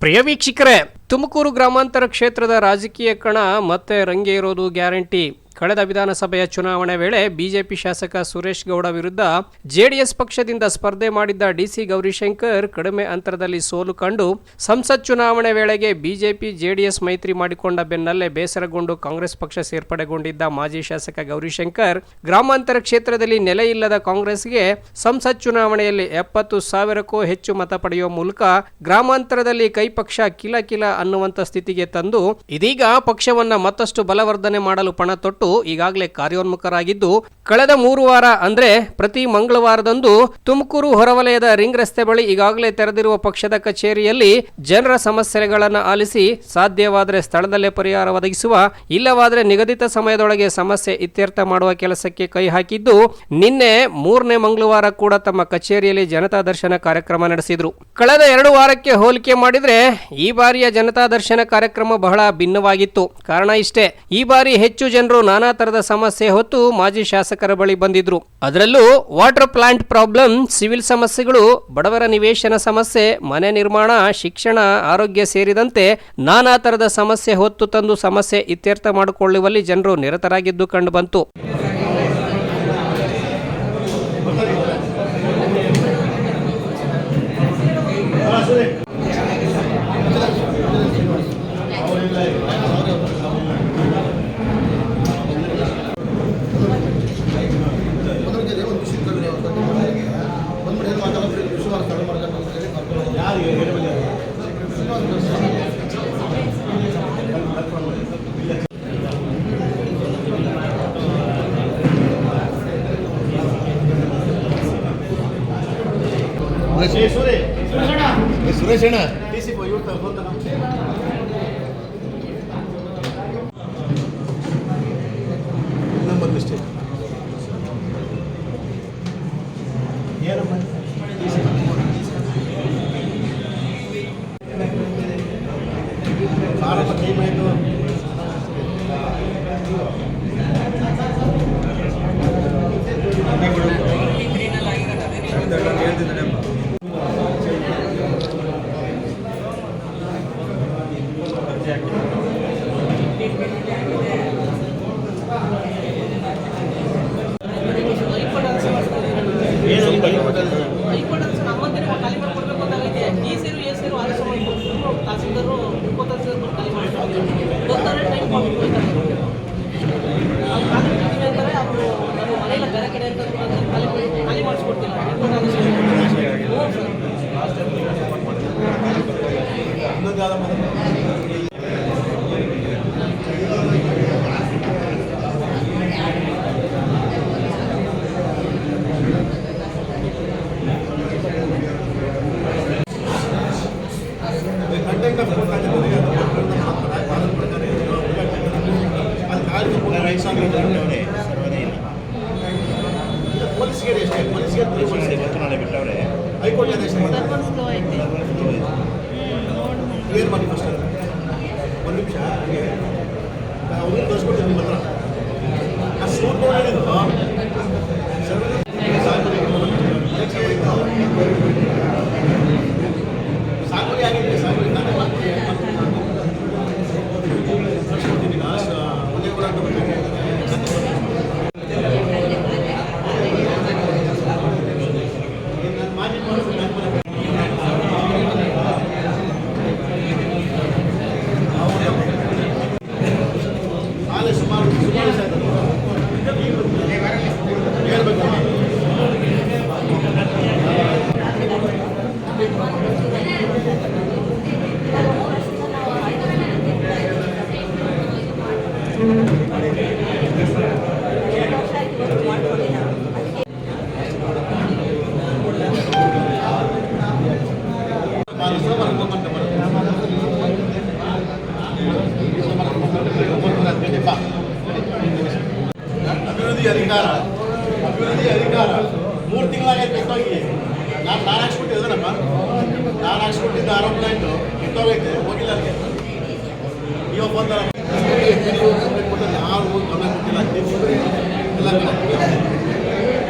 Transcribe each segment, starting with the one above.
ಪ್ರಿಯ ವೀಕ್ಷಕರೇ, ತುಮಕೂರು ಗ್ರಾಮಾಂತರ ಕ್ಷೇತ್ರದ ರಾಜಕೀಯ ಕಣ ಮತ್ತೆ ರಂಗೇರೋದು ಗ್ಯಾರಂಟಿ. ಕಳೆದ ವಿಧಾನಸಭೆಯ ಚುನಾವಣೆ ವೇಳೆ ಬಿಜೆಪಿ ಶಾಸಕ ಸುರೇಶ್ ಗೌಡ ವಿರುದ್ಧ ಜೆಡಿಎಸ್ ಪಕ್ಷದಿಂದ ಸ್ಪರ್ಧೆ ಮಾಡಿದ್ದ ಡಿಸಿ ಗೌರಿಶಂಕರ್ ಕಡಿಮೆ ಅಂತರದಲ್ಲಿ ಸೋಲು ಕಂಡು ಸಂಸತ್ ಚುನಾವಣೆ ವೇಳೆಗೆ ಬಿಜೆಪಿ ಜೆಡಿಎಸ್ ಮೈತ್ರಿ ಮಾಡಿಕೊಂಡ ಬೆನ್ನಲ್ಲೇ ಬೇಸರಗೊಂಡು ಕಾಂಗ್ರೆಸ್ ಪಕ್ಷ ಸೇರ್ಪಡೆಗೊಂಡಿದ್ದ ಮಾಜಿ ಶಾಸಕ ಗೌರಿಶಂಕರ್ ಗ್ರಾಮಾಂತರ ಕ್ಷೇತ್ರದಲ್ಲಿ ನೆಲೆಯಿಲ್ಲದ ಕಾಂಗ್ರೆಸ್ಗೆ ಸಂಸತ್ ಚುನಾವಣೆಯಲ್ಲಿ 70,000ಕ್ಕೂ ಹೆಚ್ಚು ಮತ ಪಡೆಯುವ ಮೂಲಕ ಗ್ರಾಮಾಂತರದಲ್ಲಿ ಕೈಪಕ್ಷ ಕಿಲ ಅನ್ನುವಂತ ಸ್ಥಿತಿಗೆ ತಂದು ಇದೀಗ ಪಕ್ಷವನ್ನ ಮತ್ತಷ್ಟು ಬಲವರ್ಧನೆ ಮಾಡಲು ಪಣ ತೊಟ್ಟು ಈಗಾಗಲೇ ಕಾರ್ಯೋನ್ಮುಖರಾಗಿದ್ದು, ಕಳೆದ 3 ವಾರ ಅಂದ್ರೆ ಪ್ರತಿ ಮಂಗಳವಾರದಂದು ತುಮಕೂರು ಹೊರವಲಯದ ರಿಂಗ್ ರಸ್ತೆ ಬಳಿ ಈಗಾಗಲೇ ತೆರೆದಿರುವ ಪಕ್ಷದ ಕಚೇರಿಯಲ್ಲಿ ಜನರ ಸಮಸ್ಯೆಗಳನ್ನು ಆಲಿಸಿ ಸಾಧ್ಯವಾದರೆ ಸ್ಥಳದಲ್ಲೇ ಪರಿಹಾರ ಒದಗಿಸುವ, ಇಲ್ಲವಾದರೆ ನಿಗದಿತ ಸಮಯದೊಳಗೆ ಸಮಸ್ಯೆ ಇತ್ಯರ್ಥ ಮಾಡುವ ಕೆಲಸಕ್ಕೆ ಕೈ ಹಾಕಿದ್ದು, ನಿನ್ನೆ 3ನೇ ಮಂಗಳವಾರ ಕೂಡ ತಮ್ಮ ಕಚೇರಿಯಲ್ಲಿ ಜನತಾ ದರ್ಶನ ಕಾರ್ಯಕ್ರಮ ನಡೆಸಿದ್ರು. ಕಳೆದ 2 ವಾರಕ್ಕೆ ಹೋಲಿಕೆ ಮಾಡಿದ್ರೆ ಈ ಬಾರಿಯ ಜನತಾ ದರ್ಶನ ಕಾರ್ಯಕ್ರಮ ಬಹಳ ಭಿನ್ನವಾಗಿತ್ತು. ಕಾರಣ ಇಷ್ಟೇ, ಈ ಬಾರಿ ಹೆಚ್ಚು ಜನರು ನಾನಾ ತರದ ಸಮಸ್ಯೆ ಹೊತ್ತು ಮಾಜಿ ಶಾಸಕರ ಬಳಿ ಬಂದಿದ್ರು. ಅದರಲ್ಲೂ ವಾಟರ್ ಪ್ಲಾಂಟ್ ಪ್ರಾಬ್ಲಮ್, ಸಿವಿಲ್ ಸಮಸ್ಯೆಗಳು, ಬಡವರ ನಿವೇಶನ ಸಮಸ್ಯೆ, ಮನೆ ನಿರ್ಮಾಣ, ಶಿಕ್ಷಣ, ಆರೋಗ್ಯ ಸೇರಿದಂತೆ ನಾನಾ ತರದ ಸಮಸ್ಯೆ ಹೊತ್ತು ತಂದು ಸಮಸ್ಯೆ ಇತ್ಯರ್ಥ ಮಾಡಿಕೊಳ್ಳುವಲ್ಲಿ ಜನರು ನಿರತರಾಗಿದ್ದು ಕಂಡು ಬಂತು. ಸುರೇಶ್ ಅಣ್ಣ ನಂಬರ್ ಮಿಸ್ಟೇಕ್ ಭಾರತ ಟೈಮ್ ಆಯಿತು. ಹೈಕೋರ್ಟ್ ಆದೇಶ ಕ್ಲಿಯರ್ ಮಾಡಿ ಫಸ್ಟ್ ಒಂದು ನಿಮಿಷ ಅವ್ರಿಗೆ ತೋರಿಸ್ಕೊಡ್ತೀನಿ ನಿಮ್ಮ ಹತ್ರ ಆ ಸೂಟ್ ನೋಡಿದ್ದು ಸಾಗುವಳಿ ಆಗಿದೆ. ಸಾಗುವಳಿ ನಾನೇ ಮಾಡ್ತೀನಿ ಒಂದೇ ಕೂಡ ಅಭಿವೃದ್ಧಿ ಅಧಿಕಾರ 3 ತಿಂಗಳಾಗೈತೆ ಕಿತ್ತೋಗಿ. ನಾನು ಹಾಕ್ಸ್ಬಿಟ್ಟಿದ್ದೇನಪ್ಪ, ನಾನು ಹಾಕ್ಸ್ಬಿಟ್ಟಿದ್ದ ಆರೋಪನಾಯ್ತು ಕಿತ್ತೋಗೈತೆ, ಹೋಗಿಲ್ಲ ಅಲ್ಲಿ. ಇವಾಗ ಬಂದ ಯಾರು ಗಮನ ಕೊಟ್ಟಿಲ್ಲ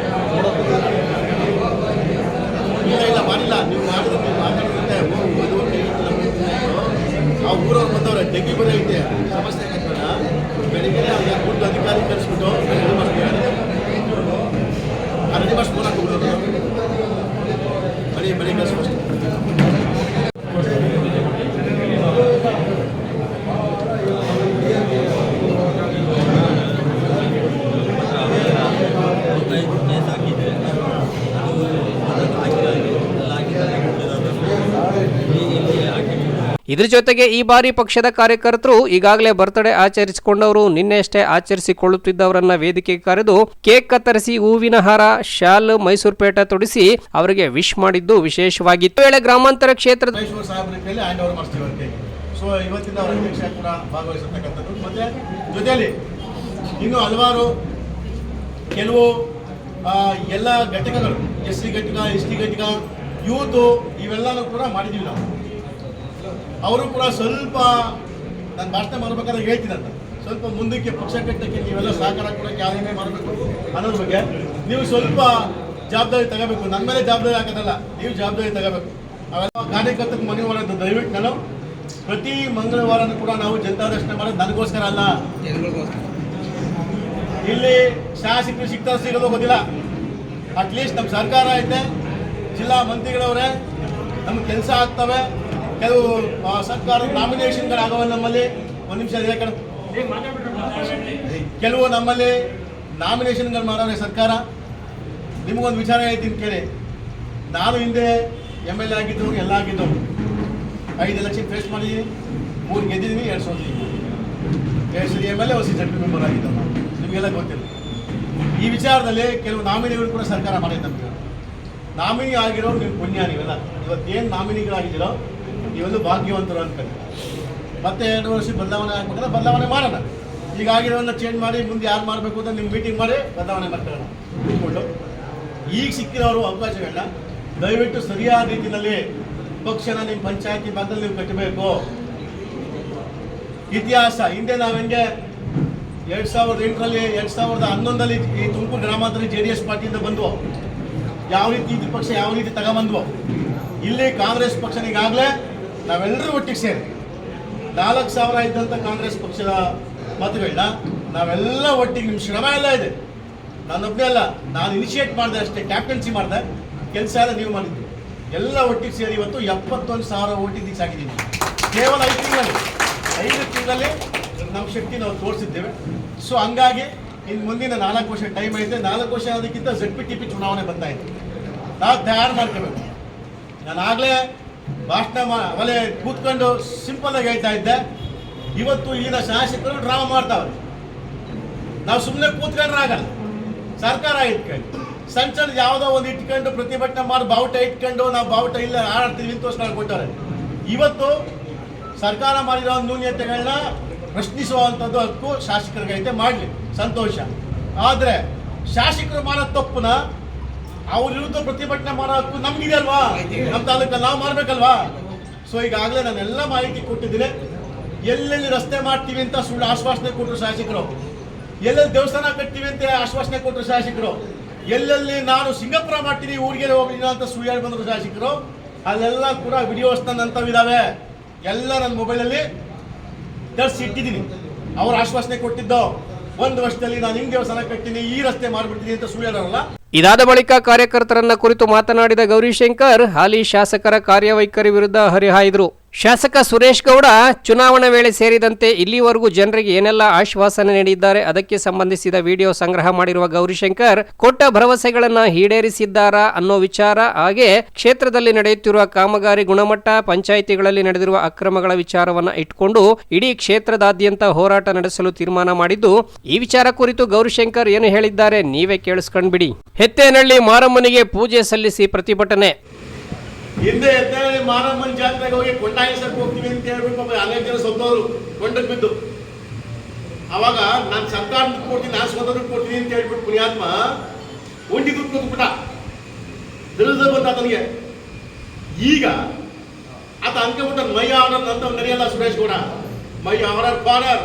ಎಲ್ಲ ಇಲ್ಲ ಮಾಡಿಲ್ಲ. ನೀವು ಮಾಡಿದ್ರೆ ನೀವು ಮಾತಾಡಿದ್ರೆ ಡೆಂಗಿ ಬರ ಐತೆ ಸಮಸ್ಯೆ ಆಗಬೇಡ ಬೆಳಿಗ್ಗೆ ಒಂದು ಅಧಿಕಾರಿ ಕರೆಸ್ಬಿಟ್ಟು ಅರಣ್ಯ ಮಾಸ್ ಫೋನ್ ಹಾಕೋಬಿಡೋದು ಬೆಳಿಗ್ಗೆ ಕಳಿಸ್ಬಿಟ್ಟು ಇದ್ರ ಜೊತೆಗೆ ಈ ಬಾರಿ ಪಕ್ಷದ ಕಾರ್ಯಕರ್ತರು ಈಗಾಗಲೇ ಬರ್ತ್ಡೇ ಆಚರಿಸಿಕೊಂಡವರು ನಿನ್ನೆಯಷ್ಟೇ ಆಚರಿಸಿಕೊಳ್ಳುತ್ತಿದ್ದವರನ್ನ ವೇದಿಕೆಗೆ ಕರೆದು ಕೇಕ್ ಕತ್ತರಿಸಿ ಹೂವಿನ ಹಾರ ಶಾಲ್ ಮೈಸೂರು ಪೇಟ ತೊಡಿಸಿ ಅವರಿಗೆ ವಿಶ್ ಮಾಡಿದ್ದು ವಿಶೇಷವಾಗಿತ್ತು. ವೇಳೆ ಗ್ರಾಮಾಂತರ ಕ್ಷೇತ್ರದ ಸೊ ಇವತ್ತಿನ ಅವರ ಅಧ್ಯಕ್ಷ ಕೂಡ ಭಾಗವಹಿಸತಕ್ಕಂಥದ್ದು ಮತ್ತೆ ಜೊತೆಯಲ್ಲಿ ಇನ್ನು ಹಲವಾರು ಕೆಲವು ಎಲ್ಲ ಘಟಕಗಳು SC ಘಟಕ ST ಘಟಕ ಯೂತು ಇವೆಲ್ಲನೂ ಕೂಡ ಮಾಡಿದ್ದೀವಿ ನಾವು. ಅವರು ಕೂಡ ಸ್ವಲ್ಪ ನಾನು ಭಾಷಣ ಮಾಡಬೇಕಾದ್ರೆ ಹೇಳ್ತೀನಂತ ಸ್ವಲ್ಪ ಮುಂದಕ್ಕೆ ಪಕ್ಷ ಕಟ್ಟಕ್ಕೆ ನೀವೆಲ್ಲ ಸಹಕಾರ ಕೊಡೋಕ್ಕೆ ಯಾರನ್ನೇ ಮಾಡಬೇಕು ಅನ್ನೋದ್ರ ಬಗ್ಗೆ ನೀವು ಸ್ವಲ್ಪ ಜವಾಬ್ದಾರಿ ತಗೋಬೇಕು. ನನ್ನ ಮೇಲೆ ಜವಾಬ್ದಾರಿ ಹಾಕೋದಲ್ಲ, ನೀವು ಜವಾಬ್ದಾರಿ ತಗೋಬೇಕು. ಅವೆಲ್ಲ ಕಾರ್ಯಕರ್ತಕ್ಕೆ ಮನವಿ ಮಾಡೋದು ದಯವಿಟ್ಟು ನಾನು ಪ್ರತಿ ಮಂಗಳವಾರನೂ ಕೂಡ ನಾವು ಜನತಾ ದರ್ಶನ ಮಾಡೋದು ನನಗೋಸ್ಕರ ಅಲ್ಲ, ಇಲ್ಲಿ ಶಾಸಕರು ಸಿಗ್ತಾರೆ ಸಿಗೋದು ಗೊತ್ತಿಲ್ಲ. ಅಟ್ಲೀಸ್ಟ್ ನಮ್ಮ ಸರ್ಕಾರ ಐತೆ, ಜಿಲ್ಲಾ ಮಂತ್ರಿಗಳವರೇ, ನಮ್ಗೆ ಕೆಲಸ ಆಗ್ತವೆ. ಕೆಲವು ಸರ್ಕಾರದ ನಾಮಿನೇಷನ್ಗಳಾಗವೆ ನಮ್ಮಲ್ಲಿ. ಒಂದು ನಿಮಿಷ ಕೆಲವು ನಮ್ಮಲ್ಲಿ ನಾಮಿನೇಷನ್ಗಳು ಮಾಡೋರೆ ಸರ್ಕಾರ. ನಿಮಗೊಂದು ವಿಚಾರ ಹೇಳ್ತೀನಿ ಕೇಳಿ. ನಾನು ಹಿಂದೆ MLA ಆಗಿದ್ದು ಎಲ್ಲ ಆಗಿದ್ದು 5 ಎಲೆಕ್ಷನ್ ಫೇಸ್ ಮಾಡಿದ್ದೀನಿ, 3 ಗೆದ್ದಿದ್ದೀನಿ, 2 ಸೋತಿದ್ದೀನಿ. 2 ಸರಿ MLA ಹೊಸ ZP ಮೆಂಬರ್ ಆಗಿದ್ದು ನಾವು, ನಿಮಗೆಲ್ಲ ಗೊತ್ತಿಲ್ಲ. ಈ ವಿಚಾರದಲ್ಲಿ ಕೆಲವು ನಾಮಿನಿಗಳು ಕೂಡ ಸರ್ಕಾರ ಮಾಡಿದೆ ನಮಗೆ. ನಾಮಿನಿ ಆಗಿರೋ ನೀವು ಪುಣ್ಯ, ನೀವೆಲ್ಲ ಇವತ್ತೇನು ನಾಮಿನಿಗಳಾಗಿದ್ದೀರೋ ನೀವೆಲ್ಲ ಭಾಗ್ಯವಂತರು ಅನ್ಕೊಂಡು ಮತ್ತೆ 2 ವರ್ಷ ಬದಲಾವಣೆ ಆಗ್ಬೇಕಂದ್ರೆ ಬದಲಾವಣೆ ಮಾಡೋಣ. ಈಗ ಆಗಿರೋದನ್ನ ಚೇಂಜ್ ಮಾಡಿ ಮುಂದೆ ಯಾರು ಮಾಡಬೇಕು ಅಂತ ನಿಮ್ಮ ಮೀಟಿಂಗ್ ಮಾಡಿ ಬದಲಾವಣೆ ಮಾಡ್ಕೊಳ್ಳೋಣ ಕೂತ್ಕೊಂಡು. ಈಗ ಸಿಕ್ಕಿರೋರು ಅವಕಾಶಗಳನ್ನ ದಯವಿಟ್ಟು ಸರಿಯಾದ ರೀತಿಯಲ್ಲಿ ಪಕ್ಷನ ನಿಮ್ಮ ಪಂಚಾಯತಿ ಭಾಗದಲ್ಲಿ ನೀವು ಕಟ್ಟಬೇಕು. ಇತಿಹಾಸ ಹಿಂದೆ ನಾವು ಹೆಂಗೆ 2008ರಲ್ಲಿ 2011ರಲ್ಲಿ ಈ ತುಮಕೂರು ಗ್ರಾಮಾಂತರ JDS ಪಾರ್ಟಿಯಿಂದ ಬಂದ್ವು, ಯಾವ ರೀತಿ ಇದು ಪಕ್ಷ ಯಾವ ರೀತಿ ತಗೊಂಬಂದ್ವು. ಇಲ್ಲಿ ಕಾಂಗ್ರೆಸ್ ಪಕ್ಷನ ಈಗಾಗಲೇ ನಾವೆಲ್ಲರೂ ಒಟ್ಟಿಗೆ ಸೇರಿ 4,000 ಇದ್ದಂಥ ಕಾಂಗ್ರೆಸ್ ಪಕ್ಷದ ಮತಗಳನ್ನ ನಾವೆಲ್ಲ ಒಟ್ಟಿಗೆ, ನಿಮ್ಮ ಶ್ರಮ ಎಲ್ಲ ಇದೆ, ನಾನೊಬ್ಬನೇ ಅಲ್ಲ, ನಾನು ಇನಿಷಿಯೇಟ್ ಮಾಡಿದೆ ಅಷ್ಟೇ, ಕ್ಯಾಪ್ಟನ್ಸಿ ಮಾಡಿದೆ, ಕೆಲಸ ಎಲ್ಲ ನೀವು ಮಾಡಿದ್ವಿ. ಎಲ್ಲ ಒಟ್ಟಿಗೆ ಸೇರಿ ಇವತ್ತು 71,000 ಓಟಿಗೆ ಸಾಗಿದ್ದೀವಿ. ಕೇವಲ 5 ತಿಂಗಳಲ್ಲಿ ನಮ್ಮ ಶಕ್ತಿ ನಾವು ತೋರಿಸಿದ್ದೇವೆ. ಸೊ ಹಂಗಾಗಿ ಇನ್ನು ಮುಂದಿನ 4 ವರ್ಷ ಟೈಮ್ ಐತೆ. 4 ವರ್ಷ ಅದಕ್ಕಿಂತ ZPTP ಚುನಾವಣೆ ಬರ್ತಾ ಇದೆ, ನಾವು ತಯಾರು ಮಾಡ್ಕೋಬೇಕು. ನಾನು ಆಗಲೇ ಭಾಷಣ ಅವಲೇ ಕೂತ್ಕೊಂಡು ಸಿಂಪಲ್ ಆಗಿ ಹೇಳ್ತಾ ಇದ್ದೆ, ಇವತ್ತು ಇಲ್ಲಿನ ಶಾಸಕರು ಡ್ರಾಮಾ ಮಾಡ್ತಾವ್ರೆ. ನಾವು ಸುಮ್ಮನೆ ಕೂತ್ಕೊಂಡ್ರೆ ಆಗಲ್ಲ, ಸರ್ಕಾರ ಇಟ್ಕೊಂಡು ಸಣ್ಣ ಯಾವುದೋ ಒಂದು ಇಟ್ಕೊಂಡು ಪ್ರತಿಭಟನೆ ಮಾಡಿ ಬಾವುಟ ಇಟ್ಕೊಂಡು ನಾವು ಬಾವುಟ ಇಲ್ಲ ಆಡ್ತೀವಿ ಅಂತ ಕೊಟ್ಟವ್ರೆ. ಇವತ್ತು ಸರ್ಕಾರ ಮಾಡಿರೋ ನ್ಯೂನ್ಯತೆಗಳನ್ನ ಪ್ರಶ್ನಿಸುವಂಥದ್ದು ಹಕ್ಕು ಶಾಸಕರಿಗೈತೆ, ಮಾಡಲಿ, ಸಂತೋಷ. ಆದರೆ ಶಾಸಕರು ಮಾಡೋ ತಪ್ಪುನ ಅವ್ರ ವಿರುದ್ಧ ಪ್ರತಿಭಟನೆ ಮಾಡೋ ಹಕ್ಕು ನಮ್ಗಿದೆ ಅಲ್ವಾ, ನಮ್ಮ ತಾಲೂಕಲ್ಲಿ ನಾವು ಮಾಡಬೇಕಲ್ವಾ. ಸೊ ಈಗಾಗಲೇ ನಾನೆಲ್ಲ ಮಾಹಿತಿ ಕೊಟ್ಟಿದ್ದೀನಿ. ಎಲ್ಲೆಲ್ಲಿ ರಸ್ತೆ ಮಾಡ್ತೀವಿ ಅಂತ ಸುಳ್ಳು ಆಶ್ವಾಸನೆ ಕೊಟ್ಟರು ಶಾಸಕರು, ಎಲ್ಲೆಲ್ಲಿ ದೇವಸ್ಥಾನ ಕಟ್ತೀವಿ ಅಂತ ಆಶ್ವಾಸನೆ ಕೊಟ್ಟರು ಶಾಸಕರು, ಎಲ್ಲೆಲ್ಲಿ ನಾನು ಸಿಂಗಾಪುರ ಮಾಡ್ತೀನಿ ಊರಿಗೆ ಹೋಗ್ಲಿಲ್ಲ ಅಂತ ಸುಳ್ಳು ಹೇಳಿ ಬಂದರು ಶಾಸಕರು. ಅಲ್ಲೆಲ್ಲ ಕೂಡ ವಿಡಿಯೋಸ್ ನನ್ನಂಥವಿದ್ದಾವೆ, ಎಲ್ಲ ನನ್ನ ಮೊಬೈಲಲ್ಲಿ ತರಿಸಿ ಇಟ್ಟಿದ್ದೀನಿ. ಅವ್ರು ಆಶ್ವಾಸನೆ ಕೊಟ್ಟಿದ್ದು 1 ವರ್ಷದಲ್ಲಿ ನಾನು ಹಿಂಗೆ ದೇವಸ್ಥಾನ ಕಟ್ತೀನಿ, ಈ ರಸ್ತೆ ಮಾಡಿಬಿಡ್ತೀನಿ ಅಂತ ಸುಳ್ಳು ಹೇಳೋಲ್ಲ. ಇದಾದ ಬಳಿಕ ಕಾರ್ಯಕರ್ತರನ್ನ ಕುರಿತು ಮಾತನಾಡಿದ ಗೌರಿಶಂಕರ್ ಹಾಲಿ ಶಾಸಕರ ಕಾರ್ಯವೈಖರಿ ವಿರುದ್ಧ ಹರಿಹಾಯ್ದರು. ಶಾಸಕ ಸುರೇಶ್ ಗೌಡ ಚುನಾವಣಾ ವೇಳೆ ಸೇರಿದಂತೆ ಇಲ್ಲಿವರೆಗೂ ಜನರಿಗೆ ಏನೆಲ್ಲ ಆಶ್ವಾಸನೆ ನೀಡಿದ್ದಾರೆ ಅದಕ್ಕೆ ಸಂಬಂಧಿಸಿದ ವಿಡಿಯೋ ಸಂಗ್ರಹ ಮಾಡಿರುವ ಗೌರಿಶಂಕರ್ ಕೊಟ್ಟ ಭರವಸೆಗಳನ್ನ ಈಡೇರಿಸಿದ್ದಾರಾ ಅನ್ನೋ ವಿಚಾರ, ಹಾಗೆ ಕ್ಷೇತ್ರದಲ್ಲಿ ನಡೆಯುತ್ತಿರುವ ಕಾಮಗಾರಿ ಗುಣಮಟ್ಟ, ಪಂಚಾಯಿತಿಗಳಲ್ಲಿ ನಡೆದಿರುವ ಅಕ್ರಮಗಳ ವಿಚಾರವನ್ನ ಇಟ್ಕೊಂಡು ಇಡೀ ಕ್ಷೇತ್ರದಾದ್ಯಂತ ಹೋರಾಟ ನಡೆಸಲು ತೀರ್ಮಾನ ಮಾಡಿದ್ದು. ಈ ವಿಚಾರ ಕುರಿತು ಗೌರಿಶಂಕರ್ ಏನು ಹೇಳಿದ್ದಾರೆ ನೀವೇ ಕೇಳಿಸ್ಕೊಂಡ್ಬಿಡಿ. ಹೆತ್ತೇನಹಳ್ಳಿ ಮಾರಮ್ಮನಿಗೆ ಪೂಜೆ ಸಲ್ಲಿಸಿ ಪ್ರತಿಭಟನೆ. ಹಿಂದೆ ಎತ್ತೇಳಿ ಮಾರಮ್ಮನ ಜಾತ್ರೆಗೆ ಹೋಗಿ ಕೊಂಡಾಯಿಸಕ್ಕೆ ಹೋಗ್ತೀವಿ ಅಂತ ಹೇಳ್ಬಿಟ್ಟು ಅನೇಕ ಜನ ಸೊಂದವರು ಕೊಂಡಕ್ಕೆ ಬಿದ್ದು, ಅವಾಗ ನಾನು ಸರ್ಕಾರ ದುಡ್ಡು ಕೊಡ್ತೀನಿ, ನಾನು ಸ್ವಂತ ದುಡ್ಡು ಕೊಡ್ತೀನಿ ಅಂತ ಹೇಳ್ಬಿಟ್ಟು ಪುಣ್ಯಾತ್ಮ ಒಂಟಿ ದುಡ್ಡು ಕೊಟ್ಬಿಟ್ಟ. ತಿಳಿದ ಬಂದ ಆತನಿಗೆ. ಈಗ ಆತ ಅನ್ಕೊಂಬಿಟ್ಟ ಮೈ ಆರ್ಡರ್ ಅಂತ ನಡೆಯಲ್ಲ ಸುರೇಶ್ ಗೌಡ, ಮೈ ಆರ್ಡರ್ ಫಾರ್ಡರ್,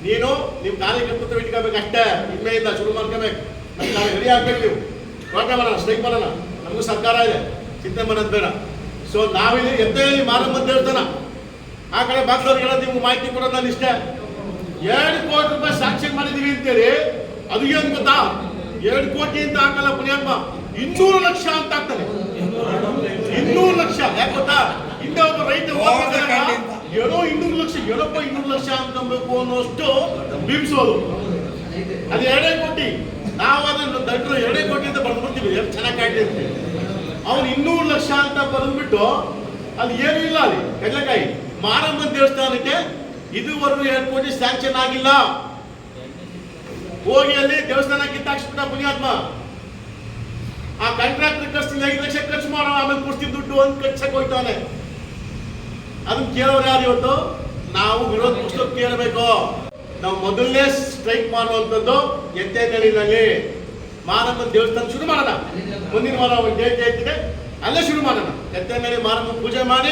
ನೀನು ನಿಮ್ಮ ಕಾರ್ಯಕರ್ತರು ಇಟ್ಕೋಬೇಕು ಅಷ್ಟೇ, ಇನ್ಮೇಲಿಂದ ಶುರು ಮಾಡ್ಕೋಬೇಕು, ನಮ್ಮ ರೆಡಿ ಆಗ್ಬೇಕು, ನೀವು ಹೋರಾಟ ಮಾಡೋಣ, ಸ್ಟ್ರೈಕ್ ಮಾಡೋಣ, ನಮಗೂ ಸರ್ಕಾರ ಇದೆ, ಚಿಂತೆ ಮಾಡೋದು ಬೇಡ. ಸೊ ನಾವಿಲ್ಲಿ ಎತ್ತೇಳಿ ಮಾರಮ್ಮ ದೇವಸ್ಥಾನ ಆ ಕಡೆ ಭಾಗದವ್ರಿಗೆ ಹೇಳೋದು ನಿಮ್ಗೆ ಮಾಹಿತಿ ಕೊಡೋದು ನಾನು ಇಷ್ಟೇ. 2 ಕೋಟಿ ರೂಪಾಯಿ ಸ್ಯಾಂಕ್ಷನ್ ಮಾಡಿದೀವಿ ಅಂತೇಳಿ ಅದು ಏನು ಗೊತ್ತಾ? 2 ಕೋಟಿ ಅಂತ ಹಾಕಲ್ಲ ಪುಣ್ಯಾತ್ಮ, 200 ಲಕ್ಷ ಅಂತ ಆಗ್ತಾನೆ. 200 ಲಕ್ಷ ಯಾಕೆ ಗೊತ್ತಾ? ಹಿಂದೆ ಒಬ್ಬ ರೈತ ಏನೋ 200 ಲಕ್ಷ, ಏನಪ್ಪ 200 ಲಕ್ಷ ಅನ್ಕೊಬೇಕು ಅನ್ನೋಷ್ಟು ಬಿಂಬಿಸೋದು. ಅದು 2 ಕೋಟಿ. ನಾವು ಅದನ್ನು ದಡ್ರು 2 ಕೋಟಿ ಅಂತ ಬರ್ದ್ಬಿಡ್ತೀವಿ, ಎಷ್ಟು ಚೆನ್ನಾಗಿ ಕಾಯ್ತಿರ್ತೀವಿ. ಅವನು 200 ಲಕ್ಷ ಅಂತ ಬರೆದ್ಬಿಟ್ಟು ಅಲ್ಲಿ ಏನೂ ಇಲ್ಲ. ಅಲ್ಲಿ ಕಡಲೆಕಾಯಿ ಮಾರಮ್ಮನ ದೇವಸ್ಥಾನಕ್ಕೆ ಇದುವರೆಗೂ 2 ಕೋಟಿ ಸ್ಯಾಂಕ್ಷನ್ ಆಗಿಲ್ಲ. ಹೋಗಿ ಅಲ್ಲಿ ದೇವಸ್ಥಾನ ಕಿತ್ತಾಕ್ಸ್ಬಿಟ್ಟ ಪುಣ್ಯಾತ್ಮ. ಆ ಕಾಂಟ್ರಾಕ್ಟರ್ ಖರ್ಚು 5 ಲಕ್ಷ ಖರ್ಚು ಮಾಡೋ, ಆಮೇಲೆ ಕೊಡ್ತೀನಿ ದುಡ್ಡು ಅಂತ ಖರ್ಚಕ್ಕೆ ಹೋಗ್ತಾನೆ. ಅದನ್ನ ಕೇಳೋರು ಯಾರು ಇವತ್ತು? ನಾವು ವಿರೋಧ ಪಕ್ಷಕ್ಕೆ ಕೇಳಬೇಕು. ನಾವು ಮೊದಲನೇ ಸ್ಟ್ರೈಕ್ ಮಾಡುವಂಥದ್ದು ಎತ್ತೇನಹಳ್ಳಿನಲ್ಲಿ ಮಾರಮ್ಮನ ದೇವಸ್ಥಾನ ಶುರು ಮಾಡೋಣ. ಮುಂದಿನ ವಾರ ಒಂದು ಡೇಟ್ ಐತಿದೆ, ಅಲ್ಲೇ ಶುರು ಮಾಡೋಣ. ಎತ್ತೇನಹಳ್ಳಿ ಮಾರಮ್ಮನ ಪೂಜೆ ಮಾಡಿ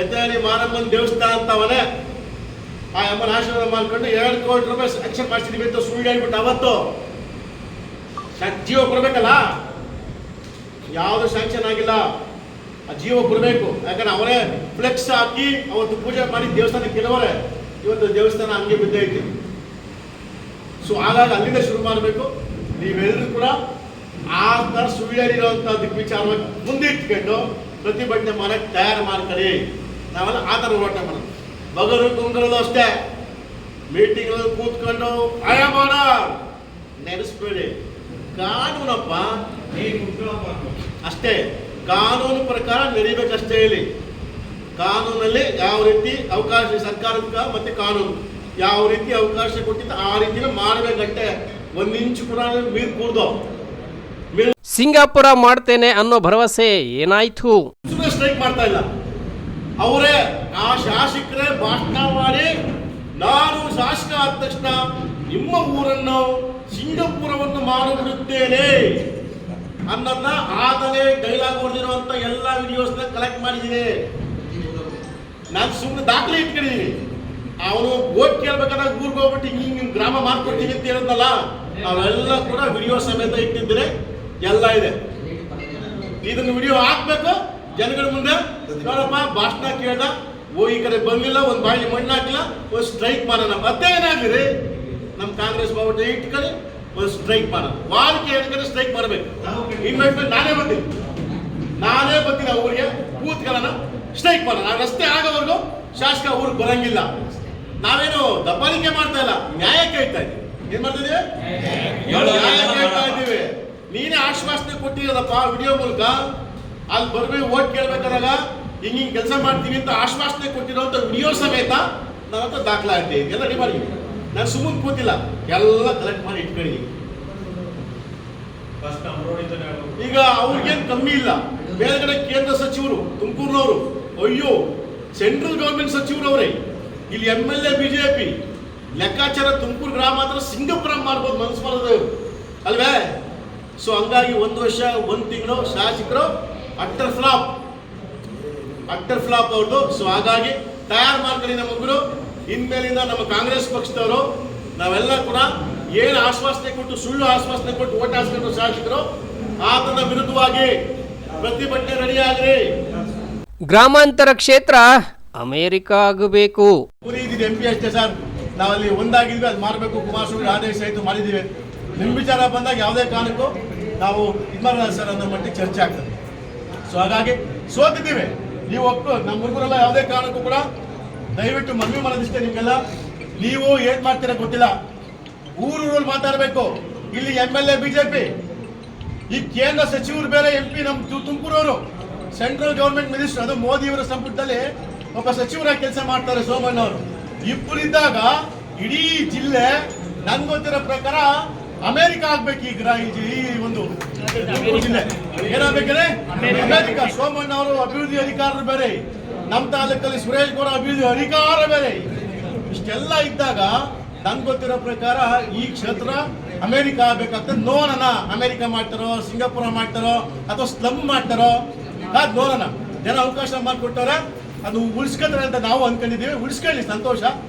ಎತ್ತೇನಹಳ್ಳಿ ಮಾರಮ್ಮನ ದೇವಸ್ಥಾನ ಅಂತವನೇ ಆ ಅಮ್ಮನ ಆಶೀರ್ವಾದ ಮಾಡ್ಕೊಂಡು 2 ಕೋಟಿ ರೂಪಾಯಿ ಸ್ಯಾಂಕ್ಷನ್ ಮಾಡಿಸಿದೀವಿ ಅಂತ ಸುಳ್ಳು ಹೇಳ್ಬಿಟ್ಟು ಅವತ್ತು ಜೀವ ಕೊಡ್ಬೇಕಲ್ಲ. ಯಾವುದು ಸ್ಯಾಂಕ್ಷನ್ ಆಗಿಲ್ಲ, ಆ ಜೀವ ಕೊಡಬೇಕು. ಯಾಕಂದ್ರೆ ಅವರೇ ಫ್ಲೆಕ್ಸ್ ಹಾಕಿ ಅವತ್ತು ಪೂಜೆ ಮಾಡಿ ದೇವಸ್ಥಾನ ಕೆಲವರೇ, ಇವತ್ತು ದೇವಸ್ಥಾನ ಹಂಗೆ ಬಿದ್ದೈತಿ. ಸೊ ಹಾಗಾಗಿ ಅಲ್ಲಿಂದ ಶುರು ಮಾಡಬೇಕು. ನೀವೆಲ್ಲರೂ ಕೂಡ ಆ ಥರ ಸುಳ್ಳು ಹೇಳಿರೋಂಥದ್ದಕ್ಕೆ ವಿಚಾರವಾಗಿ ಮುಂದೆ ಇಟ್ಕೊಂಡು ಪ್ರತಿಭಟನೆ ಮಾಡಕ್ಕೆ ತಯಾರು ಮಾಡ್ಕೊಳ್ಳಿ. ನಾವೆಲ್ಲ ಆ ಥರ ಹೋರಾಟ ಮಾಡೋದು. ಬಗರು ಕುಂಗರಲ್ಲೂ ಅಷ್ಟೇ ಮೀಟಿಂಗ್ ಕೂತ್ಕೊಂಡು ಆಯ ಮಾಡ ನೆನೆಸ್ಬೇಡಿ. ಕಾನೂನಪ್ಪ ಅಷ್ಟೇ, ಕಾನೂನು ಪ್ರಕಾರ ನಡಿಬೇಕಷ್ಟೇ. ಹೇಳಿ ಕಾನೂನಲ್ಲಿ ಯಾವ ರೀತಿ ಅವಕಾಶ ಸರ್ಕಾರಕ್ಕೆ ಮತ್ತೆ ಕಾನೂನು ಯಾವ ರೀತಿ ಅವಕಾಶ ಕೊಟ್ಟಿದ್ದು ಆ ರೀತಿನ ಮಾಡಬೇಕಂತೆ. 1 ಇಂಚು ಕೂಡ ಮೀರ್ ಕೂಡ್ದು ಸಿಂಗಾಪುರ ಮಾಡ್ತೇನೆ ಅನ್ನೋ ಭರವಸೆ ಏನಾಯ್ತು? ಸ್ಟ್ರೈಕ್ ಮಾಡ್ತಾ ಇಲ್ಲ. ಅವರೇ ಆ ಶಾಸಕರೇ ಭಾಷಣ ಮಾಡಿ ನಾನು ಶಾಸಕ ಆದ ತಕ್ಷಣ ನಿಮ್ಮ ಊರನ್ನು ಸಿಂಗಾಪುರವನ್ನು ಮಾಡಿಬಿಡುತ್ತೇನೆ ಅನ್ನೋದನ್ನ ಆತನೇ ಡೈಲಾಗ್ ಹೊಡೆದಿರುವಂತ ಎಲ್ಲ ವಿಡಿಯೋಸ್ನ ಕಲೆಕ್ಟ್ ಮಾಡಿದ್ದೀನಿ. ನಾನು ಸುಮ್ಮನೆ ದಾಖಲೆ ಇಟ್ಕೊಂಡಿದ್ದೀನಿ. ಅವನು ಓಟ್ ಕೇಳ್ಬೇಕಾದಾಗ ಊರಿಗೆ ಹೋಗ್ಬಿಟ್ಟು ಹಿಂಗೆ ಗ್ರಾಮ ಮಾಡ್ಕೊಡ್ತೀನಿ ಅಂತ ಹೇಳಿದ್ನಲ್ಲ, ಅವೆಲ್ಲ ಕೂಡ ವಿಡಿಯೋ ಸಮೇತ ಇಟ್ಟಿದ್ರೆ ಎಲ್ಲ ಇದೆ. ಇದನ್ನು ವಿಡಿಯೋ ಹಾಕ್ಬೇಕು ಜನಗಳ ಮುಂದೆ. ನೋಡಪ್ಪ ಭಾಷಣ ಕೇಳ್ದ, ಈ ಕಡೆ ಬಂದಿಲ್ಲ, ಒಂದು ಬಾಯಿ ಮಣ್ಣು ಹಾಕಿಲ್ಲ, ಒಂದು ಸ್ಟ್ರೈಕ್ ಮಾಡೋಣ. ಮತ್ತೆ ಏನಾಗ್ಲಿ ನಮ್ಮ ಕಾಂಗ್ರೆಸ್ ಬಾವುಟ ಇಟ್ಕೊಳ್ಳಿ, ಒಂದು ಸ್ಟ್ರೈಕ್ ಮಾಡೋಣ. ವಾರಕ್ಕೆ 2 ಕಡೆ ಸ್ಟ್ರೈಕ್ ಮಾಡಬೇಕು. ಇನ್ವೈಟ್ಮೆಂಟ್ ನಾನೇ ಬರ್ತೀನಿ ಊರಿಗೆ, ಕೂತ್ಕೊಳ್ಳೋಣ, ಸ್ಟ್ರೈಕ್ ಮಾಡೋಣ. ಆ ರಸ್ತೆ ಆಗೋವರೆಗೂ ಶಾಸಕ ಊರಿಗೆ ಬರಂಗಿಲ್ಲ. ನಾವೇನು ದಬ್ಬಾಳಿಕೆ ಮಾಡ್ತಾ ಇಲ್ಲ, ನ್ಯಾಯ ಕೇಳ್ತಾ ಇದ್ದೀವಿ. ಏನ್ ಮಾಡ್ತಾ ಇದೀವಿ? ನ್ಯಾಯ ಕೇಳ್ತಾ ಇದ್ದೀವಿ. ನೀನೇ ಆಶ್ವಾಸನೆ ಕೊಟ್ಟಿರೋದಪ್ಪ ವಿಡಿಯೋ ಮೂಲಕ. ಅಲ್ಲಿ ಬರ್ಬೇಕು ಓಟ್ ಕೇಳ್ಬೇಕಾದಾಗ ಹಿಂಗೆ ಕೆಲಸ ಮಾಡ್ತೀವಿ ಅಂತ ಆಶ್ವಾಸನೆ ಕೊಟ್ಟಿರೋಂಥ ವಿಡಿಯೋ ಸಮೇತ ನನ್ನ ಹತ್ರ ದಾಖಲಾತಿ ಎಲ್ಲ ರೆಡಿ ಮಾಡಿ. ನಾನು ಸುಮ್ಮನೆ ಕೂತಿಲ್ಲ, ಎಲ್ಲ ಕಲೆಕ್ಟ್ ಮಾಡಿ ಇಟ್ಕೊಂಡಿದ್ದೀನಿ. ಈಗ ಅವ್ರಿಗೇನು ಕಮ್ಮಿ ಇಲ್ಲ. ಬೇರೆಗಡೆ ಕೇಂದ್ರ ಸಚಿವರು ತುಮಕೂರಿನವರು, ಅಯ್ಯೋ ಸೆಂಟ್ರಲ್ ಗೌರ್ಮೆಂಟ್ ಸಚಿವರವರೇ, ಇಲ್ಲಿ MLA BJP ಲೆಕ್ಕಾಚಾರ ತುಮಕೂರು ಗ್ರಾಮಾಂತರ ಸಿಂಗಾಪುರ ಮಾಡ್ಬೋದು ಮನಸ್ಸು ಮಾಡೋದು ಅಲ್ವೇ? ಸೊ ಹಂಗಾಗಿ 1 ವರ್ಷ 1 ತಿಂಗಳು ಶಾಸಕರು ಅಟ್ಟರ್ ಫ್ಲಾಪ್ ಅವ್ರದ್ದು. ಸೊ ಹಾಗಾಗಿ ತಯಾರು ಮಾಡ್ಕೊಳ್ಳಿ ನಮ್ಮ ಮಕ್ಕಳು. ಇನ್ಮೇಲಿಂದ ನಮ್ಮ ಕಾಂಗ್ರೆಸ್ ಪಕ್ಷದವರು ನಾವೆಲ್ಲ ಕೂಡ ಏನು ಆಶ್ವಾಸನೆ ಕೊಟ್ಟು ಸುಳ್ಳು ಆಶ್ವಾಸನೆ ಕೊಟ್ಟು ಓಟ್ ಹಾಸ್ಕೊಂಡು ಶಾಸಕರು ಆತನ ವಿರುದ್ಧವಾಗಿ ಪ್ರತಿಭಟನೆ ರೆಡಿ ಆಗ್ರಿ. ಗ್ರಾಮಾಂತರ ಕ್ಷೇತ್ರ ಅಮೆರಿಕ ಆಗಬೇಕು. MP ಅಷ್ಟೇ ಸರ್, ನಾವಲ್ಲಿ ಒಂದಾಗಿದ್ವಿ, ಅದು ಮಾಡಬೇಕು. ಕುಮಾರಸ್ವಾಮಿ ಆದೇಶ ಆಯಿತು, ಮಾಡಿದ್ದೀವಿ. ನಿಮ್ಮ ವಿಚಾರ ಬಂದಾಗ ಯಾವುದೇ ಕಾರಣಕ್ಕೂ ನಾವು ಇದು ಮಾಡೋಣ ಸರ್ ಅನ್ನೋ ಮಟ್ಟಿಗೆ ಚರ್ಚೆ ಆಗ್ತದೆ. ಸೊ ಹಾಗಾಗಿ ಸೋತಿದ್ದೀವಿ. ನೀವು ನಮ್ಮ ಹುಡುಗರೆಲ್ಲ ಯಾವುದೇ ಕಾರಣಕ್ಕೂ ಕೂಡ ದಯವಿಟ್ಟು ಮನವಿ ಮಾಡೋದಿಷ್ಟೇ ನಿಮಗೆಲ್ಲ. ನೀವು ಏನು ಮಾಡ್ತೀರಾ ಗೊತ್ತಿಲ್ಲ, ಊರಲ್ಲಿ ಮಾತಾಡಬೇಕು. ಇಲ್ಲಿ MLA BJP, ಈ ಕೇಂದ್ರ ಸಚಿವರು ಬೇರೆ, MP ನಮ್ಮ ತುಮಕೂರವರು ಸೆಂಟ್ರಲ್ ಗೌರ್ಮೆಂಟ್ ಮಿನಿಸ್ಟರ್, ಅದು ಮೋದಿಯವರ ಸಂಪುಟದಲ್ಲಿ ಒಬ್ಬ ಸಚಿವರಾಗಿ ಕೆಲಸ ಮಾಡ್ತಾರೆ ಸೋಮಣ್ಣವರು. ಇಬ್ಬರಿದ್ದಾಗ ಇಡೀ ಜಿಲ್ಲೆ ನನ್ಗೆ ಗೊತ್ತಿರೋ ಪ್ರಕಾರ ಅಮೆರಿಕ ಆಗ್ಬೇಕು. ಈ ಒಂದು ಜಿಲ್ಲೆ ಏನಾಗ್ಬೇಕಂದ್ರೆ ಅಮೆರಿಕ. ಸೋಮಣ್ಣ ಅವರು ಅಭಿವೃದ್ಧಿ ಅಧಿಕಾರರು ಬೇರೆ, ನಮ್ಮ ತಾಲೂಕಲ್ಲಿ ಸುರೇಶ್ ಗೌಡ ಅಭಿವೃದ್ಧಿ ಅಧಿಕಾರ ಬೇರೆ. ಇಷ್ಟೆಲ್ಲ ಇದ್ದಾಗ ನನ್ಗೆ ಗೊತ್ತಿರೋ ಪ್ರಕಾರ ಈ ಕ್ಷೇತ್ರ ಅಮೆರಿಕ ಆಗ್ಬೇಕಾಗ್ತದೆ. ನೋಡೋಣ ಅಮೆರಿಕ ಮಾಡ್ತಾರೋ, ಸಿಂಗಾಪುರ ಮಾಡ್ತಾರೋ, ಅಥವಾ ಸ್ಲಮ್ ಮಾಡ್ತಾರೋ, ಅದು ನೋಡೋಣ. ಜನ ಅವಕಾಶ ಮಾಡಿಕೊಟ್ಟವ್ರೆ, ಅದು ಉಳಿಸ್ಕೊಂಡ್ರೆ ಅಂತ ನಾವು ಅನ್ಕೊಂಡಿದ್ದೀವಿ. ಉಳಿಸ್ಕೊಳ್ಳಿ, ಸಂತೋಷ.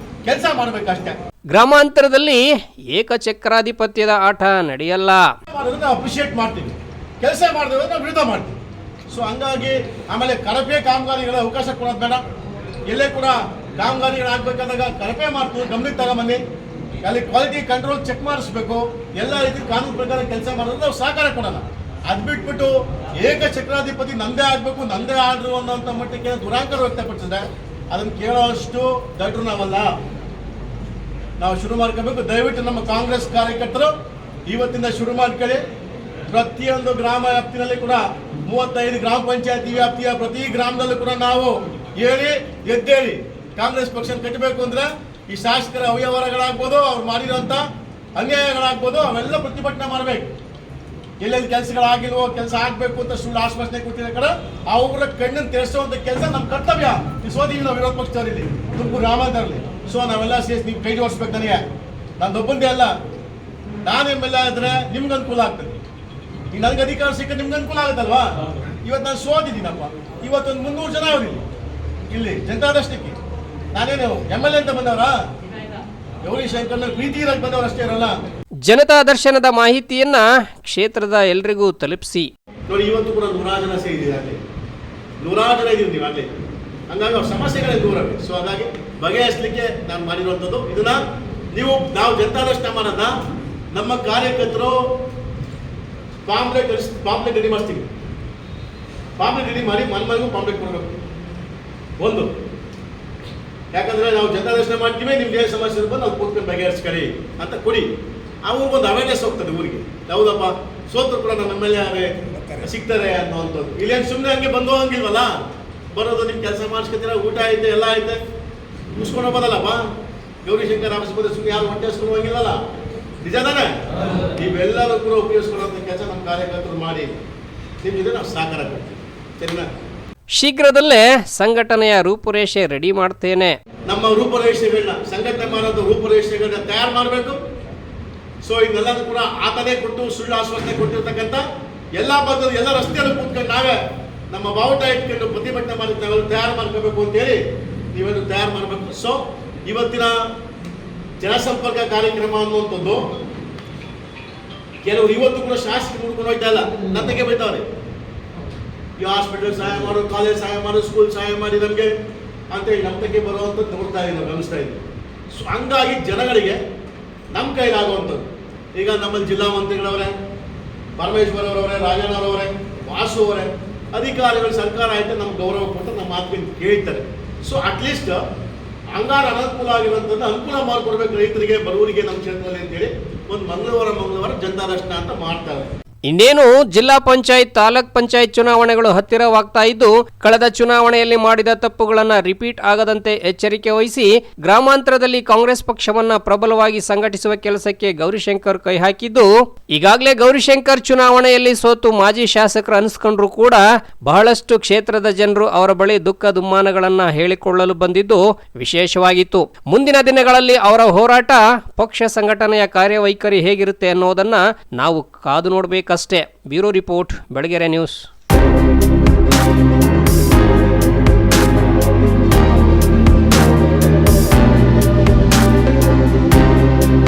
ಕೆಲಸ ಮಾಡ್ಬೇಕಷ್ಟೇ. ಗ್ರಾಮಾಂತರದಲ್ಲಿ ಏಕಚಕ್ರಾಧಿಪತ್ಯದ ಆಟ ನಡೆಯಲ್ಲ. ಅಪ್ರಿಷಿಯೇಟ್ ಮಾಡ್ತೀವಿ, ಕೆಲಸ ಮಾಡಿದ್ರೆ ನಾವು ವಿರೋಧ ಮಾಡ್ತೀವಿ. ಸೊ ಹಂಗಾಗಿ ಆಮೇಲೆ ಕಳಪೆ ಕಾಮಗಾರಿಗಳ ಅವಕಾಶ ಕೊಡೋದು ಬೇಡ. ಎಲ್ಲೇ ಕೂಡ ಕಾಮಗಾರಿಗಳಾಗಬೇಕಾದಾಗ ಕಳಪೆ ಮಾಡ್ತು ಗಮನಕ್ಕೆ ತಗೊಂಬನ್ನಿ, ಅಲ್ಲಿ ಕ್ವಾಲಿಟಿ ಕಂಟ್ರೋಲ್ ಚೆಕ್ ಮಾಡಿಸ್ಬೇಕು, ಎಲ್ಲ ರೀತಿ ಕಾನೂನು ಪ್ರಕಾರ ಕೆಲಸ ಮಾಡೋದು ನಾವು ಸಹಕಾರ ಕೊಡೋಣ. ಅದು ಬಿಟ್ಬಿಟ್ಟು ಏಕಚಕ್ರಾಧಿಪತಿ ನಂದೇ ಆಗಬೇಕು, ನಂದೇ ಆರ್ಡ್ರು ಅನ್ನೋಂಥ ಮಟ್ಟಕ್ಕೆ ದುರಾಂಕಾರ ವ್ಯಕ್ತಪಡಿಸಿದ್ರೆ ಅದನ್ನು ಕೇಳೋಷ್ಟು ದಡ್ರು ನಾವಲ್ಲ. ನಾವು ಶುರು ಮಾಡ್ಕೋಬೇಕು. ದಯವಿಟ್ಟು ನಮ್ಮ ಕಾಂಗ್ರೆಸ್ ಕಾರ್ಯಕರ್ತರು ಇವತ್ತಿಂದ ಶುರು ಮಾಡ್ಕೊಳ್ಳಿ. ಪ್ರತಿಯೊಂದು ಗ್ರಾಮ ವ್ಯಾಪ್ತಿನಲ್ಲಿ ಕೂಡ 35 ಗ್ರಾಮ ಪಂಚಾಯತಿ ವ್ಯಾಪ್ತಿಯ ಪ್ರತಿ ಗ್ರಾಮದಲ್ಲೂ ಕೂಡ ನಾವು ಹೇಳಿ ಎದ್ದೇಳಿ ಕಾಂಗ್ರೆಸ್ ಪಕ್ಷ ಕಟ್ಟಬೇಕು ಅಂದ್ರೆ ಈ ಶಾಸಕರ ಅವ್ಯವಹಾರಗಳಾಗ್ಬೋದು, ಅವ್ರು ಮಾಡಿರುವಂಥ ಅನ್ಯಾಯಗಳಾಗ್ಬೋದು, ಅವೆಲ್ಲ ಪ್ರತಿಭಟನೆ ಮಾಡಬೇಕು. ಎಲ್ಲೆಲ್ಲಿ ಕೆಲಸಗಳಾಗಿಲ್ವೋ, ಕೆಲಸ ಆಗಬೇಕು ಅಂತ ಸುಳ್ಳು ಆಶ್ವಾಸನೆ ಕೊಟ್ಟಿರೋ ಕಡೆ ಅವರ ಕಣ್ಣನ್ನು ತೆರೆಸುವಂಥ ಕೆಲಸ ನಮ್ಮ ಕರ್ತವ್ಯ. ಸೋದೀವಿ ನಾವು ವಿರೋಧ ಪಕ್ಷದವರಲ್ಲಿ, ತುಮಕೂರು ಗ್ರಾಮಾಂತರಲ್ಲಿ. ಸೊ ನಾವೆಲ್ಲ ಸೇರಿಸಿ ನೀವು ಕೈ ಜೋಡಿಸ್ಬೇಕು. ನಾನು ಒಬ್ಬಂದೇ ಅಲ್ಲ, ನಾನು MLA ಆದರೆ ನಿಮ್ಗೆ ಅನುಕೂಲ ಆಗ್ತದೆ. ಈಗ ನನಗೆ ಅಧಿಕಾರ ಸಿಕ್ಕ ನಿಮ್ಗೆ ಅನುಕೂಲ ಆಗುತ್ತಲ್ವಾ? ಇವತ್ತು ನಾನು ಸೋತಿದ್ದೀನಪ್ಪ, ಇವತ್ತೊಂದು 300 ಜನ ಅವ್ರು ಇಲ್ಲಿ ಜನತಾದಷ್ಟಕ್ಕೆ. ನಾನೇನು MLA ಅಂತ ಬಂದವರ? ಗೌರಿಶಂಕರ್ನ ಪ್ರೀತಿ ಇರಕ್ಕೆ ಬಂದವರು ಅಷ್ಟೇ ಇರಲ್ಲ. ಜನತಾ ದರ್ಶನದ ಮಾಹಿತಿಯನ್ನ ಕ್ಷೇತ್ರದ ಎಲ್ರಿಗೂ ತಲುಪಿಸಿ. ನೋಡಿ, ಇವತ್ತು ಕೂಡ 100 ಜನ ಸೇರಿದ್ದೀರಿ, ಆಗಲಿ 100 ಜನ ಇದ್ದೀವಿ ನೀವು ಆಗಲಿ. ಹಂಗಾಗಿ ಅವ್ರ ಸಮಸ್ಯೆಗಳೇ ದೂರವೇ. ಸೊ ಹಾಗಾಗಿ ಬಗೆಹರಿಸಲಿಕ್ಕೆ ನಾನು ಮಾಡಿರುವಂಥದ್ದು ಇದನ್ನ ನಾವು ಜನತಾ ದರ್ಶನ ಮಾಡೋದನ್ನ ನಮ್ಮ ಕಾರ್ಯಕರ್ತರು ಪಾಂಪ್ಲೆಟ್ ರೆಡಿ ಮಾಡಿಸ್ತೀವಿ. ಪಾಂಪ್ಲೆಟ್ ರೆಡಿ ಮಾಡಿ ಮನೆಗೂ ಪಾಂಪ್ಲೆಟ್ ಕೊಡಬೇಕು. ಒಂದು, ಯಾಕಂದ್ರೆ ನಾವು ಜನತಾ ದರ್ಶನ ಮಾಡ್ತೀವಿ, ನಿಮ್ಗೆ ಏನು ಸಮಸ್ಯೆ ಇರ್ಬೋದು ನಾವು ಕೂತ್ಕೊಂಡು ಬಗೆಹರಿಸ್ಕೊಳ್ಳಿ ಅಂತ ಕೊಡಿ. ಅವ್ರಿಗೊಂದು ಅವೇರ್ನೆಸ್ ಹೋಗ್ತದೆ ಊರಿಗೆ. ಹೌದಪ್ಪ, ಸೋತರು ಕೂಡ ನಮ್ಮ MLA ಸಿಗ್ತಾರೆ ಅನ್ನೋವಂಥದ್ದು. ಇಲ್ಲೇನು ಸುಮ್ಮನೆ ಹಂಗೆ ಬಂದು ಹೋಗಂಗಿಲ್ವಲ್ಲ, ಬರೋದು ನಿಮ್ಮ ಕೆಲಸ ಮಾಡಿಸ್ಕೊತೀರ, ಊಟ ಐತೆ ಎಲ್ಲ ಐತೆ, ಮುಗಿಸ್ಕೊಂಡು ಹೋಗೋದಲ್ಲಪ್ಪ. ಗೌರಿಶಂಕರ್ ಆಫೀಸ್ ಬಂದರೆ ಸುಮ್ಮನೆ ಯಾರು ಹೊಟ್ಟೆ ಹಸ್ಕೊಂಡು ಹೋಗಿಲ್ಲಲ್ಲ, ನಿಜ ತಾನೆ? ನೀವೆಲ್ಲರೂ ಕೂಡ ಉಪಯೋಗಿಸ್ಕೊಳ್ಳೋಂಥ ಕೆಲಸ ನಮ್ಮ ಕಾರ್ಯಕರ್ತರು ಮಾಡಿ ನಿಮ್ಮ ಜೊತೆ ನಾವು ಸಹಕಾರ ಕೊಡ್ತೀವಿ, ಸರಿನಾ? ಶೀಘ್ರದಲ್ಲೇ ಸಂಘಟನೆಯ ರೂಪುರೇಷೆ ರೆಡಿ ಮಾಡ್ತೇನೆ. ನಮ್ಮ ರೂಪುರೇಷೆಗಳನ್ನ ಸಂಘಟನೆ ಮಾಡೋದು ರೂಪುರೇಷೆಗಳನ್ನ ತಯಾರು ಮಾಡಬೇಕು. ಸೊ ಇದನ್ನೆಲ್ಲರೂ ಕೂಡ ಆತನೇ ಕೊಟ್ಟು ಸುಳ್ಳು ಆಶ್ವಾಸನೆ ಕೊಟ್ಟಿರ್ತಕ್ಕಂಥ ಎಲ್ಲ ಬದಲು ಎಲ್ಲ ರಸ್ತೆಯಲ್ಲಿ ಕೂತ್ಕೊಂಡು ನಾವೇ ನಮ್ಮ ಬಾವುಟ ಇಟ್ಕೊಂಡು ಪ್ರತಿಭಟನೆ ಮಾಡಿ ನಾವೆಲ್ಲ ತಯಾರು ಮಾಡ್ಕೋಬೇಕು ಅಂತೇಳಿ ನೀವೆಲ್ಲ ತಯಾರು ಮಾಡಬೇಕು. ಸೊ ಇವತ್ತಿನ ಜನಸಂಪರ್ಕ ಕಾರ್ಯಕ್ರಮ ಅನ್ನುವಂಥದ್ದು ಕೆಲವರು ಇವತ್ತು ಕೂಡ ಶಾಸಕರು ಹುಡ್ಕೊಂಡು ಹೋಗ್ತಾ ಇಲ್ಲ, ನನ್ನಗೆ ಬೈತಾವ್ರೆ. ಈ ಹಾಸ್ಪಿಟಲ್ ಸಹಾಯ ಮಾಡು, ಕಾಲೇಜ್ ಸಹಾಯ ಮಾಡು, ಸ್ಕೂಲ್ ಸಹಾಯ ಮಾಡಿ ನಮಗೆ ಅಂತೇಳಿ ನಮ್ಮಕ್ಕೆ ಬರುವಂಥದ್ದು ನೋಡ್ತಾ ಇದ್ದೀವಿ, ನಾವು ಗಮನಿಸ್ತಾ ಇದ್ದೀವಿ. ಸೊ ಹಂಗಾಗಿ ಜನಗಳಿಗೆ ನಮ್ಮ ಕೈಲಾಗುವಂಥದ್ದು ಈಗ ನಮ್ಮಲ್ಲಿ ಜಿಲ್ಲಾ ಮಂತ್ರಿಗಳವರೇ, ಪರಮೇಶ್ವರ್ ಅವರವರೇ, ರಾಜಣ್ಣವರವರೇ, ವಾಸು ಅವರೇ, ಅಧಿಕಾರಿಗಳು, ಸರ್ಕಾರ ಆಯ್ತು ನಮ್ಗೆ ಗೌರವ ಕೊಟ್ಟು ನಮ್ಮ ಮಾತಿಗೆ ಕೇಳ್ತಾರೆ. ಸೊ ಅಟ್ಲೀಸ್ಟ್ ಹಂಗಾರ ಅನುಕೂಲ ಆಗಿರುವಂಥದ್ದು ಅನುಕೂಲ ಮಾಡಿಕೊಡ್ಬೇಕು ರೈತರಿಗೆ, ಬಡವರಿಗೆ ನಮ್ಮ ಕ್ಷೇತ್ರದಲ್ಲಿ ಅಂತೇಳಿ ಒಂದು ಮಂಗಳವಾರ ಜನತಾ ದರ್ಶನ ಅಂತ ಮಾಡ್ತಾರೆ. ಇನ್ನೇನು ಜಿಲ್ಲಾ ಪಂಚಾಯತ್, ತಾಲೂಕ್ ಪಂಚಾಯತ್ ಚುನಾವಣೆಗಳು ಹತ್ತಿರವಾಗ್ತಾ ಇದ್ದು, ಕಳೆದ ಚುನಾವಣೆಯಲ್ಲಿ ಮಾಡಿದ ತಪ್ಪುಗಳನ್ನ ರಿಪೀಟ್ ಆಗದಂತೆ ಎಚ್ಚರಿಕೆ ವಹಿಸಿ ಗ್ರಾಮಾಂತರದಲ್ಲಿ ಕಾಂಗ್ರೆಸ್ ಪಕ್ಷವನ್ನ ಪ್ರಬಲವಾಗಿ ಸಂಘಟಿಸುವ ಕೆಲಸಕ್ಕೆ ಗೌರಿಶಂಕರ್ ಕೈ ಹಾಕಿದ್ದು, ಈಗಾಗಲೇ ಗೌರಿಶಂಕರ್ ಚುನಾವಣೆಯಲ್ಲಿ ಸೋತು ಮಾಜಿ ಶಾಸಕರು ಅನಿಸ್ಕೊಂಡ್ರು ಕೂಡ ಬಹಳಷ್ಟು ಕ್ಷೇತ್ರದ ಜನರು ಅವರ ಬಳಿ ದುಃಖ ದುಮ್ಮಾನಗಳನ್ನ ಹೇಳಿಕೊಳ್ಳಲು ಬಂದಿದ್ದು ವಿಶೇಷವಾಗಿತ್ತು. ಮುಂದಿನ ದಿನಗಳಲ್ಲಿ ಅವರ ಹೋರಾಟ, ಪಕ್ಷ ಸಂಘಟನೆಯ ಕಾರ್ಯವೈಖರಿ ಹೇಗಿರುತ್ತೆ ಅನ್ನೋದನ್ನ ನಾವು ಕಾದು ನೋಡಬೇಕಷ್ಟೇ. Bureau report, Belagere news.